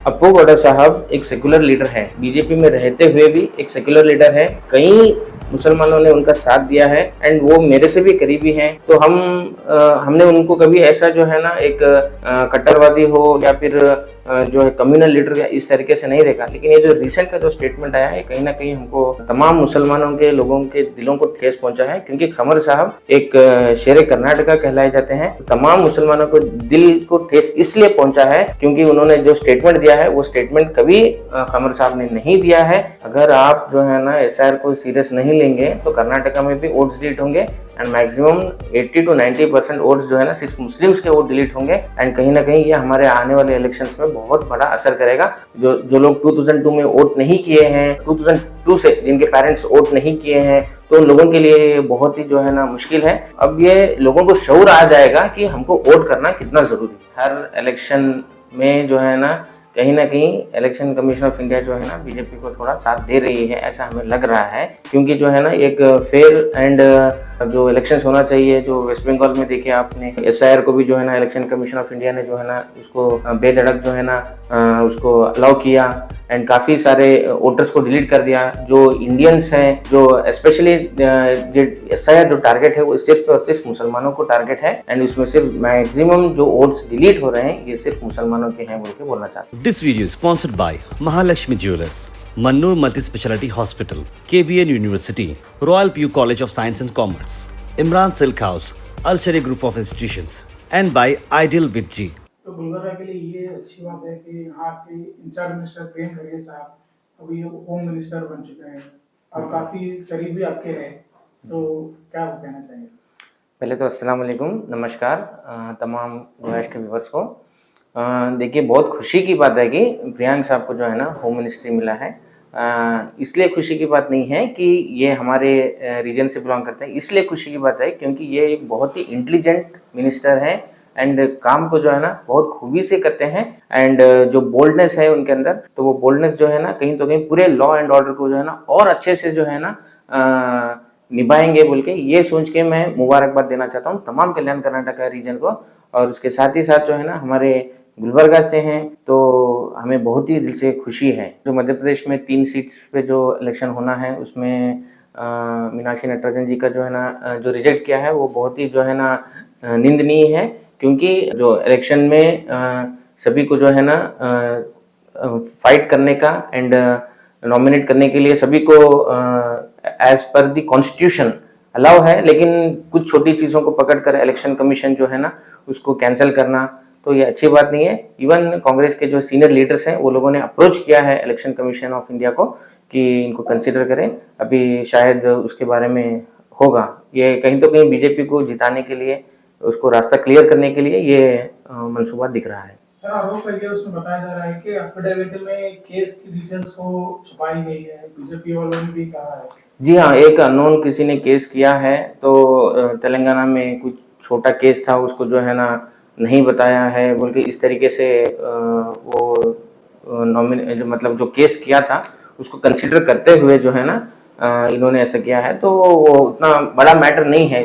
अप्पू गौड़ा साहब एक secular leader है, बीजेपी में रहते हुए भी एक सेकुलर लीडर है। कई मुसलमानों ने उनका साथ दिया है एंड वो मेरे से भी करीबी हैं। तो हमने उनको कभी ऐसा जो है ना एक कट्टरवादी हो या फिर जो है कम्युनल लीडर इस तरीके से नहीं देखा। लेकिन ये जो रिसेंट का जो स्टेटमेंट आया है कहीं ना कहीं हमको तमाम मुसलमानों के लोगों के दिलों को ठेस पहुंचा है, क्योंकि कमर साहब एक शेर कर्नाटका कहलाए जाते हैं। तमाम मुसलमानों को दिल को ठेस इसलिए पहुंचा है क्योंकि उन्होंने जो स्टेटमेंट दिया है वो स्टेटमेंट कभी कमर साहब ने नहीं दिया है। अगर आप जो है ना एसआईआर को सीरियस नहीं लेंगे तो कर्नाटका में भी वोट्स डिलीट होंगे एंड मैक्सिमम 80 to 90% वोट्स जो है ना सिर्फ मुस्लिम्स के वोट डिलीट होंगे एंड कहीं ना कहीं ये हमारे आने वाले इलेक्शंस में बहुत बड़ा असर करेगा। जो लोग 2002 में वोट नहीं किए हैं, 2002 से जिनके पेरेंट्स वोट नहीं किए हैं, तो उन लोगों के लिए बहुत ही जो है ना मुश्किल है। अब ये लोगों को शऊर आ जाएगा कि हमको वोट करना कितना जरूरी है। हर इलेक्शन में जो है ना कहीं इलेक्शन कमीशन ऑफ इंडिया जो है ना बीजेपी को थोड़ा साथ दे रही है, ऐसा हमें लग रहा है। क्योंकि जो है ना एक फेयर एंड जो इलेक्शंस होना चाहिए, जो वेस्ट बंगाल में देखिए आपने एसआईआर को भी जो है ना इलेक्शन कमीशन ऑफ इंडिया ने जो है ना उसको बेधड़क जो है ना उसको अलाउ किया एंड काफ़ी सारे वोटर्स को डिलीट कर दिया। जो इंडियंस हैं, जो स्पेशली एसआईआर जो टारगेट है वो सिर्फ और सिर्फ मुसलमानों को टारगेट है एंड उसमें सिर्फ मैक्सिमम जो वोट्स डिलीट हो रहे हैं ये सिर्फ मुसलमानों के हैं बोल के बोलना चाहते हैं। This video is sponsored by Mahalakshmi Jewelers, Mannur Multi-Speciality Hospital, KBN University, Royal PU College of Science and Commerce, Imran Silk House, Al Sharia Group of Institutions, and by Ideal with G. तो गुलबर्गा के लिए ये अच्छी बात है कि यहाँ के इंचार्ज मिनिस्टर प्रेम खड़गे साहब अभी होम मिनिस्टर बन चुके हैं और काफ़ी करीब भी आपके हैं, तो क्या वो कहना चाहिए? पहले तो अस्सलाम वालेकुम, नमस्कार तमाम वॉइस के व्यूवर्स को। देखिए बहुत खुशी की बात है कि प्रियांक साहब को जो है ना होम मिनिस्ट्री मिला है। इसलिए खुशी की बात नहीं है कि ये हमारे रीजन से बिलोंग करते हैं, इसलिए खुशी की बात है क्योंकि ये एक बहुत ही इंटेलिजेंट मिनिस्टर है एंड काम को जो है ना बहुत खूबी से करते हैं एंड जो बोल्डनेस है उनके अंदर, तो वो बोल्डनेस जो है ना कहीं तो कहीं पूरे लॉ एंड ऑर्डर को जो है ना और अच्छे से जो है ना निभाएंगे बोल के ये सोच के मैं मुबारकबाद देना चाहता हूँ तमाम कल्याण कर्नाटका रीजन को। और उसके साथ ही साथ जो है ना हमारे गुलबर्गा से हैं तो हमें बहुत ही दिल से खुशी है। जो मध्य प्रदेश में 3 सीट्स पे जो इलेक्शन होना है उसमें मीनाक्षी नटराजन जी का जो है ना जो रिजेक्ट किया है वो बहुत ही जो है ना निंदनीय है, क्योंकि जो इलेक्शन में सभी को जो है ना फाइट करने का एंड नॉमिनेट करने के लिए सभी को as per the constitution allow है, लेकिन कुछ छोटी चीज़ों को पकड़कर इलेक्शन कमीशन जो है ना उसको कैंसिल करना तो ये अच्छी बात नहीं है। इवन कांग्रेस के जो सीनियर लीडर्स हैं वो लोगों ने अप्रोच किया है इलेक्शन कमीशन ऑफ इंडिया को कि इनको कंसीडर करें, अभी शायद उसके बारे में होगा। ये कहीं तो कहीं बीजेपी को जिताने के लिए, उसको रास्ता क्लियर करने के लिए ये मंसूबा दिख रहा है। सर आरोप है उसमें बताया जा रहा है कि एफिडेविट में केस की डिटेल्स को छुपाई गई है, बीजेपी वालों ने भी कहा है। जी हाँ, एक अननोन किसी ने केस किया है, तो तेलंगाना में कुछ छोटा केस था उसको जो है ना नहीं बताया है बोल के इस तरीके से वो मतलब जो केस किया था उसको कंसीडर करते हुए जो है ना इन्होंने ऐसा किया है। तो वो उतना बड़ा मैटर नहीं है,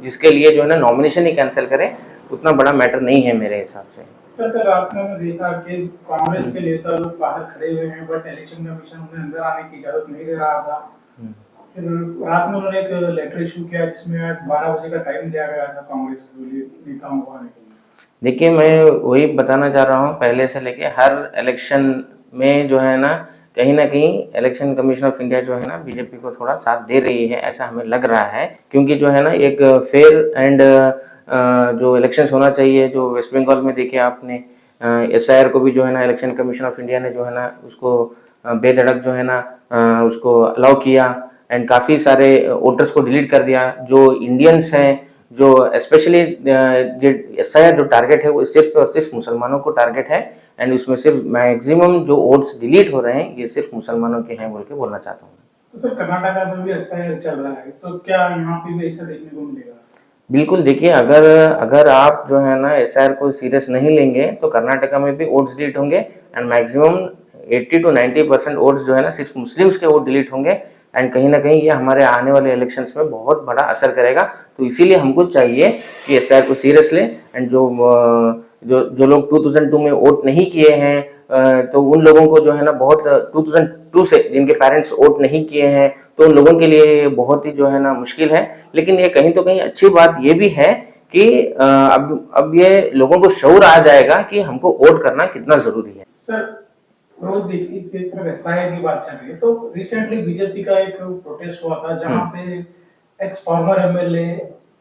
जिसके लिए जो है ना नॉमिनेशन ही कैंसिल करें उतना बड़ा मैटर नहीं है मेरे हिसाब से। सर कल रात में देखा कि कांग्रेस के नेता लोग बाहर खड़े हुए हैं बट इलेक्शन कमीशन उन्हें अंदर आने की इजाजत नहीं दे रहा था। फिर रात में उन्होंने एक लेटर इशू किया जिसमें 12 बजे का टाइम दिया गया था कांग्रेस के लिए नेताओं को आने के लिए। देखिए मैं वही बताना चाह रहा हूँ, पहले से लेके हर इलेक्शन में जो है ना कहीं इलेक्शन कमीशन ऑफ इंडिया जो है ना बीजेपी को थोड़ा साथ दे रही है, ऐसा हमें लग रहा है। क्योंकि जो है ना एक फेयर एंड जो इलेक्शंस होना चाहिए, जो वेस्ट बंगाल में देखिए आपने एसआईआर को भी जो है ना इलेक्शन कमीशन ऑफ इंडिया ने जो है ना उसको बेधड़क जो है ना उसको अलाउ किया एंड काफ़ी सारे वोटर्स को डिलीट कर दिया। जो इंडियंस हैं, जो स्पेशली एसआईआर जो टारगेट है वो सिर्फ और सिर्फ मुसलमानों को टारगेट है एंड उसमें सिर्फ मैक्सिमम जो वोट्स डिलीट हो रहे हैं ये सिर्फ मुसलमानों के हैं बोल के बोलना चाहता हूँ। तो सर कर्नाटका में भी एसआईआर चल रहा है, तो क्या यहाँ पे भी ऐसा देखने को मिलेगा? बिल्कुल, देखिए अगर आप जो है ना एसआईआर को सीरियस नहीं लेंगे तो कर्नाटका में भी वोट्स डिलीट होंगे एंड मैक्सिमम 80 to 90% वोट्स जो है ना सिर्फ मुस्लिम्स के वोट डिलीट होंगे एंड कहीं ना कहीं ये हमारे आने वाले इलेक्शंस में बहुत बड़ा असर करेगा। तो इसीलिए हमको चाहिए कि एसआईआर को सीरियस लें एंड जो लोग 2002 में वोट नहीं किए हैं, तो उन लोगों को जो है ना बहुत 2002 से जिनके पेरेंट्स वोट नहीं किए हैं तो उन लोगों के लिए बहुत ही जो है ना मुश्किल है। लेकिन ये कहीं तो कहीं अच्छी बात ये भी है कि अब ये लोगों को शऊर आ जाएगा कि हमको वोट करना कितना जरूरी है। सर रोज देखिए एसआईआर की बात चल रही है, तो रिसेंटली बीजेपी का एक प्रोटेस्ट हुआ था जहां पे एक्स फॉर्मर एमएलए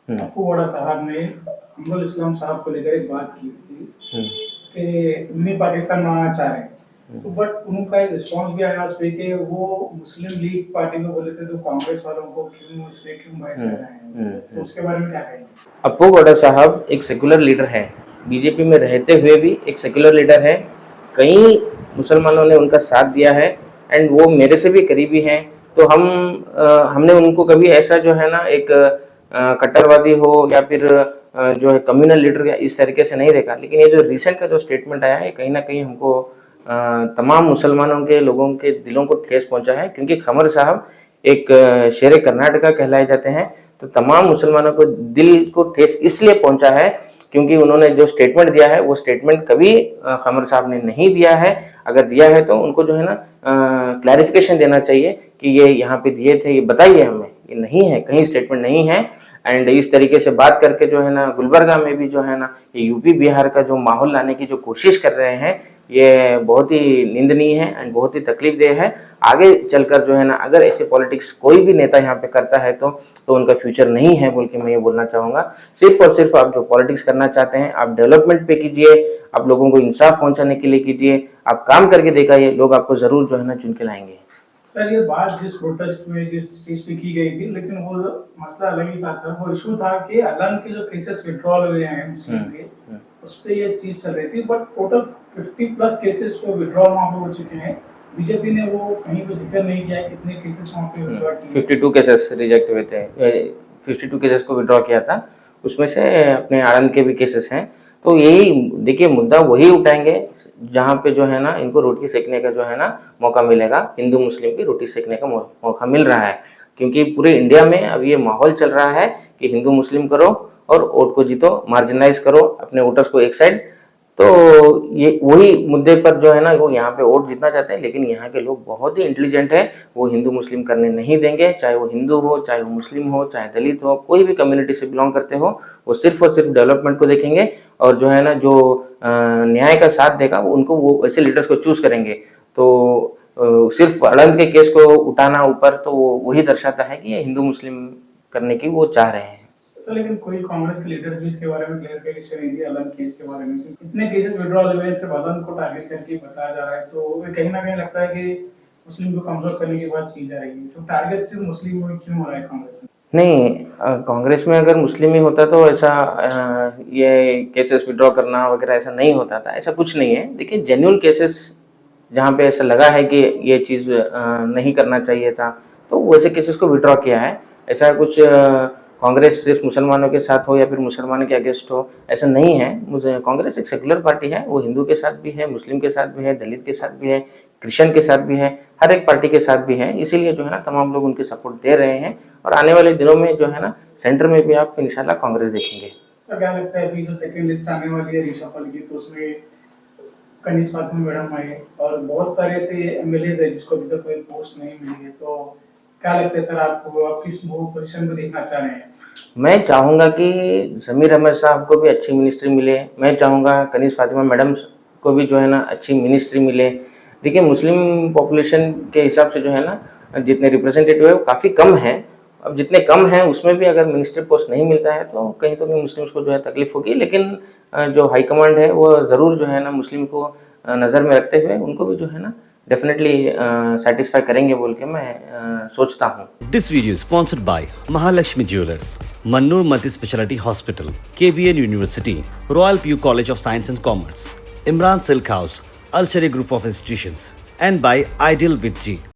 अप्पू वाड़ा साहब ने अब्दुल इस्लाम साहब को लेकर एक बात की थी कि मिनी पाकिस्तान बनाना चाह रहे हैं, तो बट उनका एक रिस्पांस भी आया उस पे कि वो मुस्लिम लीग पार्टी को बोले थे तो कांग्रेस वालों को क्यों बायस कर रहे हैं, तो उसके बारे में क्या कहेंगे? अप्पू वाड़ा साहब एक सेकुलर लीडर है, बीजेपी में रहते हुए भी एक सेकुलर लीडर है। कई मुसलमानों ने उनका साथ दिया है एंड वो मेरे से भी करीबी हैं। तो हमने उनको कभी ऐसा जो है ना एक कट्टरवादी हो या फिर जो है कम्युनल लीडर इस तरीके से नहीं देखा। लेकिन ये जो रिसेंट का जो स्टेटमेंट आया है कहीं ना कहीं हमको तमाम मुसलमानों के लोगों के दिलों को ठेस पहुंचा है, क्योंकि खमर साहब एक शेर कर्नाटका कहलाए जाते हैं। तो तमाम मुसलमानों को दिल को ठेस इसलिए पहुंचा है क्योंकि उन्होंने जो स्टेटमेंट दिया है वो स्टेटमेंट कभी खमर साहब ने नहीं दिया है। अगर दिया है तो उनको जो है ना क्लैरिफिकेशन देना चाहिए कि ये यहाँ पे दिए थे, ये बताइए हमें। ये नहीं है, कहीं स्टेटमेंट नहीं है। एंड इस तरीके से बात करके जो है ना गुलबर्गा में भी जो है ना ये यूपी बिहार का जो माहौल लाने की जो कोशिश कर रहे हैं ये बहुत ही निंदनीय है एंड बहुत ही तकलीफदेह है। आगे चलकर जो है ना अगर ऐसे पॉलिटिक्स कोई भी नेता यहाँ पे करता है तो उनका फ्यूचर नहीं है बोल के मैं ये बोलना चाहूँगा। सिर्फ और सिर्फ आप जो पॉलिटिक्स करना चाहते हैं आप डेवलपमेंट पे कीजिए, आप लोगों को इंसाफ पहुंचाने के लिए कीजिए, आप काम करके दिखाइए, लोग आपको जरूर जो है ना चुन के लाएंगे। सर ये बात जिस प्रोटेस्ट में जिस स्टेज पे की गई थी, लेकिन वो मसला अलग ही था सर। वो इशू था कि अलन के जो केसेस विड्रॉल हुए हैं मुस्लिम के, उस पे ये चीज चल रही थी, बट टोटल 50+ केसेस को विड्रॉल वहां पे हो चुके हैं। बीजेपी ने वो कहीं पे जिक्र नहीं किया कितने केसेस वहां पे विड्रॉ किए। 52 केसेस रिजेक्ट हुए थे, 52 केसेस को विड्रॉ किया था, उसमें से अपने आनंद के भी केसेस हैं। तो यही देखिए मुद्दा वही उठाएंगे जहाँ पे जो है ना इनको रोटी सेकने का जो है ना मौका मिलेगा। हिंदू मुस्लिम की रोटी सेकने का मौका मिल रहा है, क्योंकि पूरे इंडिया में अब ये माहौल चल रहा है कि हिंदू मुस्लिम करो और वोट को जीतो, मार्जिनलाइज करो अपने वोटर्स को एक साइड। तो ये वही मुद्दे पर जो है ना वो यहाँ पे वोट जीतना चाहते हैं। लेकिन यहाँ के लोग बहुत ही इंटेलिजेंट हैं, वो हिंदू मुस्लिम करने नहीं देंगे, चाहे वो हिंदू हो, चाहे वो मुस्लिम हो, चाहे दलित हो, कोई भी कम्युनिटी से बिलोंग करते हो, वो सिर्फ और सिर्फ डेवलपमेंट को देखेंगे और जो है ना जो न्याय का साथ देगा उनको वो ऐसे लीडर्स को चूज करेंगे। तो सिर्फ अड़ंग के केस को उठाना ऊपर तो वही दर्शाता है कि ये हिंदू मुस्लिम करने की वो चाह रहे हैं। सर लेकिन कोई कांग्रेस के लीडर्स भी इसके बारे में क्लियरिफिकेशन नहीं दिया अलन केस के बारे में। इतने केसेस विड्रॉल हुए सिर्फ अलन को टारगेट करके बताया जा रहा है, तो कहीं ना कहीं लगता है कि मुस्लिम को कमजोर करने की बात की जा रही है। तो टारगेट सिर्फ मुस्लिम को क्यों हो रहा है कांग्रेस में? नहीं, कांग्रेस में अगर मुस्लिम ही होता तो ऐसा ये केसेस विड्रॉ करना वगैरह ऐसा नहीं होता था। ऐसा कुछ नहीं है। देखिए जेन्युइन केसेस जहाँ पे ऐसा लगा है कि ये चीज़ नहीं करना चाहिए था तो वैसे केसेस को विड्रॉ किया है। ऐसा कुछ कांग्रेस सिर्फ मुसलमानों के साथ हो या फिर मुसलमानों के अगेंस्ट हो, ऐसा नहीं है। मुझे कांग्रेस एक सेकुलर पार्टी है, वो हिंदू के साथ भी है, मुस्लिम के साथ भी है, दलित के साथ भी है, क्रिश्चियन के साथ भी है, हर एक पार्टी के साथ भी है। इसीलिए जो है ना तमाम लोग उनके सपोर्ट दे रहे हैं और आने वाले दिनों में जो है ना सेंटर में भी आप इंशाल्लाह कांग्रेस देखेंगे। तो क्या लगता है अभी जो सेकंड लिस्ट आने वाली है रिशफल की, तो उसमें कनीज फातिमा मैडम आए और बहुत सारे ऐसे एमएलए है जिसको अभी तक कोई पोस्ट नहीं मिली है, तो क्या लगता है सर आपको, आप किस पोजीशन को देखना चाह रहे हैं? मैं चाहूँगा कि ज़मीर अहमद साहब को भी अच्छी मिनिस्ट्री मिले। मैं चाहूँगा कनीज फातिमा मैडम को भी जो है ना अच्छी मिनिस्ट्री मिले। देखिए मुस्लिम पॉपुलेशन के हिसाब से जो है ना जितने रिप्रेजेंटेटिव है वो काफ़ी कम है। अब जितने कम हैं उसमें भी अगर मिनिस्ट्री पोस्ट नहीं मिलता है तो कहीं मुस्लिम्स को जो है तकलीफ होगी। लेकिन जो हाई कमांड है वो ज़रूर जो है ना मुस्लिम को नज़र में रखते हुए उनको भी जो है ना डेफिनेटली सेटिस्फाई करेंगे बोल के मैं सोचता हूँ। This video sponsored by Mahalakshmi jewellers, Mannur multi speciality hospital, KBN university, royal PU college of science and commerce, Imran silk house, Al Shariya group of institutions, and by Ideal with G.